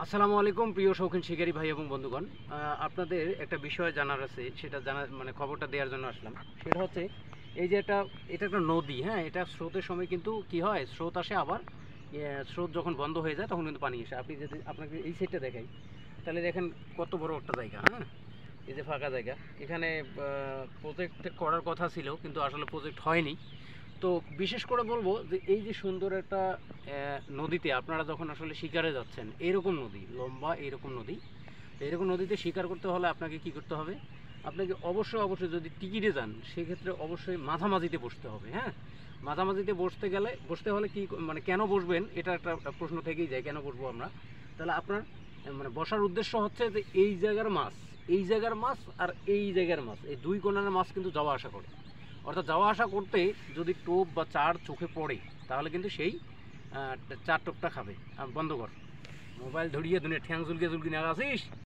আসসালামু আলাইকুম প্রিয় শৌখিন শিকারী ভাই এবং বন্ধুগণ। আপনাদের একটা বিষয় জানার আছে, সেটা জানা মানে খবরটা দেওয়ার জন্য আসলাম। সেটা হচ্ছে এই যে এটা একটা নদী, হ্যাঁ, এটা স্রোতের সময় কিন্তু কি হয়, স্রোত আসে আবার স্রোত যখন বন্ধ হয়ে যায় তখন কিন্তু পানি আসে। আপনি যদি আপনাকে এই সাইডটা দেখাই, তাহলে দেখেন কত বড় একটা জায়গা, হ্যাঁ, এই যে ফাঁকা জায়গা। এখানে প্রজেক্ট করার কথা ছিল কিন্তু আসলে প্রজেক্ট হয়নি। তো বিশেষ করে বলবো যে এই যে সুন্দর একটা নদীতে আপনারা যখন আসলে শিকারে যাচ্ছেন, এরকম নদী লম্বা, এরকম নদী, তো এরকম নদীতে শিকার করতে হলে আপনাকে কি করতে হবে, আপনাকে অবশ্যই যদি টিকিটে যান সেক্ষেত্রে অবশ্যই মাঝামাঝিতে বসতে হবে, হ্যাঁ। মাঝামাঝিতে বসতে হলে কি মানে কেন বসবেন, এটা একটা প্রশ্ন থেকেই যায়, কেন বসবো আমরা। তাহলে আপনার মানে বসার উদ্দেশ্য হচ্ছে যে এই জায়গার মাছ, এই জায়গার মাছ আর এই জায়গার মাছ, এই দুই কোণার মাছ কিন্তু যাওয়া আসা করে। অর্থাৎ যাওয়া আসা করতে যদি টোপ বা চার চোখে পড়ে তাহলে কিন্তু সেই চার টোপটা খাবে। বন্ধ কর, মোবাইল ধরিয়ে দুনিয়া ঠ্যাং জুলকে জুলকি না আসিস।